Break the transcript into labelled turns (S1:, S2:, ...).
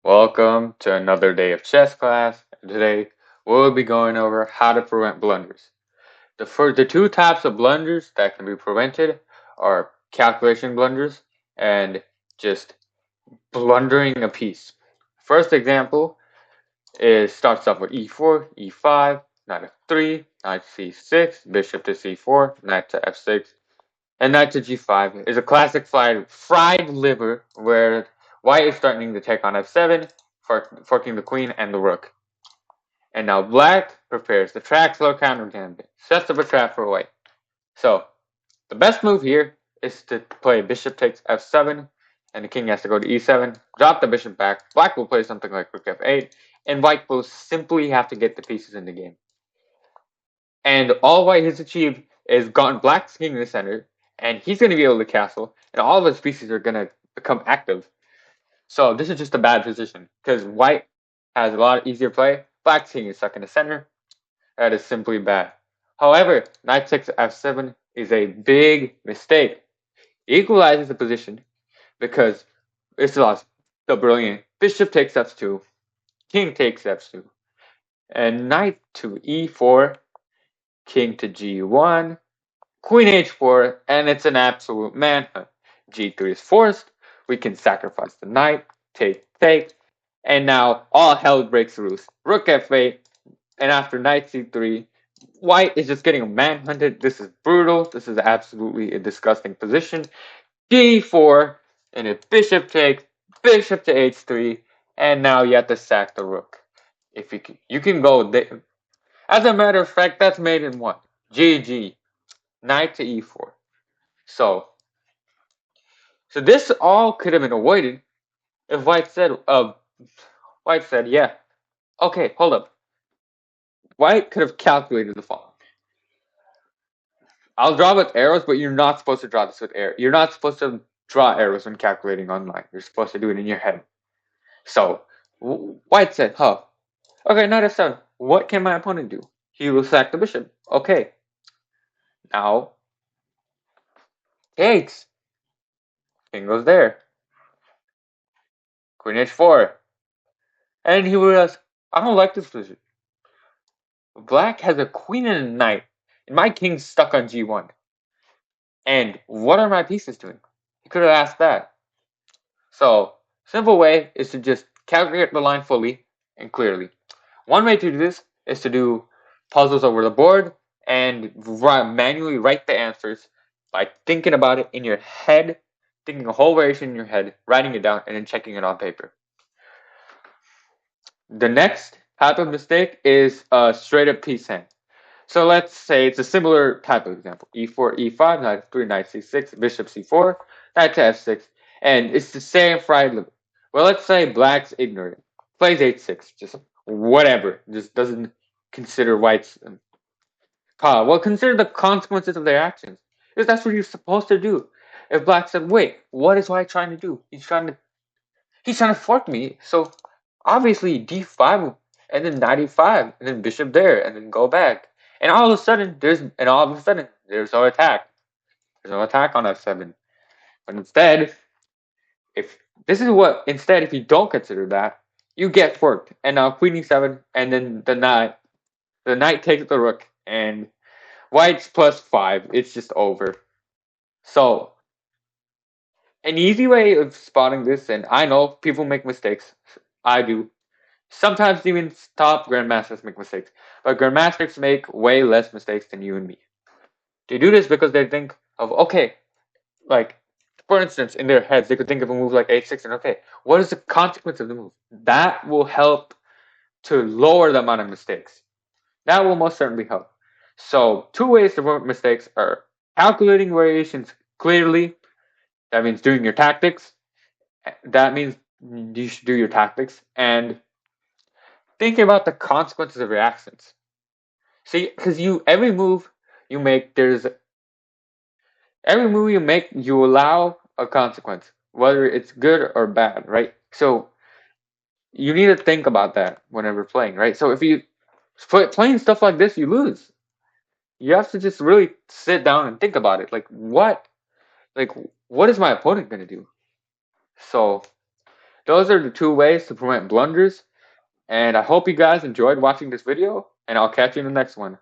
S1: Welcome to another day of chess class. Today we'll be going over how to prevent blunders. The two types of blunders that can be prevented are calculation blunders and just blundering a piece. First example starts off with e4, e5, knight f3, knight c6, bishop to c4, knight to f6, and knight to g5 is a classic fried liver where white is threatening to take on f7, forking the queen and the rook. And now black prepares the track slow counter gambit, sets up a trap for white. So the best move here is to play bishop takes f7, and the king has to go to e7, drop the bishop back. Black will play something like rook f8, and white will simply have to get the pieces in the game. And all white has achieved is gotten black's king in the center, and he's going to be able to castle, and all of his pieces are going to become active. So this is just a bad position, because white has a lot easier play. Black's king is stuck in the center. That is simply bad. However, knight takes f7 is a big mistake. It equalizes the position, because it's lost the brilliant bishop takes f2, king takes f2, and knight to e4, king to g1, queen h4, and it's an absolute manhunt. g3 is forced. We can sacrifice the knight, take, and now all hell breaks loose. Rook f8, and after knight c3, white is just getting manhunted. This is brutal. This is absolutely a disgusting position. g4, and a bishop takes, bishop to h3, and now you have to sack the rook. If you can go there. As a matter of fact, that's made in one. GG. Knight to e4. So this all could have been avoided if White said, yeah, okay, hold up. White could have calculated the following. I'll draw with arrows, but you're not supposed to draw this with arrows. You're not supposed to draw arrows when calculating online. You're supposed to do it in your head. So White said, okay, knight f7. What can my opponent do? He will sack the bishop. Okay. Now, takes. King goes there. Queen h4. And he will ask, I don't like this position. Black has a queen and a knight, and my king's stuck on g1. And what are my pieces doing? He could have asked that. So, simple way is to just calculate the line fully and clearly. One way to do this is to do puzzles over the board and manually write the answers by thinking about it in your head, thinking a whole variation in your head, writing it down, and then checking it on paper. The next type of mistake is a straight up piece hand. So let's say it's a similar type of example. e4, e5, knight f3, knight c6, bishop c4, knight to f6, and it's the same fried liver. Well, let's say black's ignorant, plays h6, just whatever, just doesn't consider white's. Well, consider the consequences of their actions, because that's what you're supposed to do. If black said, "Wait, what is white trying to do? He's trying to fork me." So obviously d5, and then knight e5, and then bishop there, and then go back. And all of a sudden, there's no attack. There's no attack on f7. But instead, if if you don't consider that, you get forked. And now queen e7, and then the knight takes the rook, and white's +5. It's just over. So an easy way of spotting this, and I know people make mistakes. I do. Sometimes even top grandmasters make mistakes, but grandmasters make way less mistakes than you and me. They do this because they think of, okay, like, for instance, in their heads, they could think of a move like h6 and, okay, what is the consequence of the move? That will help to lower the amount of mistakes. That will most certainly help. So, two ways to avoid mistakes are calculating variations clearly. That means doing your tactics. That means you should do your tactics. And thinking about the consequences of your actions. See, because every move you make, you allow a consequence, whether it's good or bad, right? So you need to think about that whenever playing, right? So if you playing stuff like this, you lose. You have to just really sit down and think about it. Like what is my opponent gonna do? So Those are the two ways to prevent blunders, and I hope you guys enjoyed watching this video, and I'll catch you in the next one.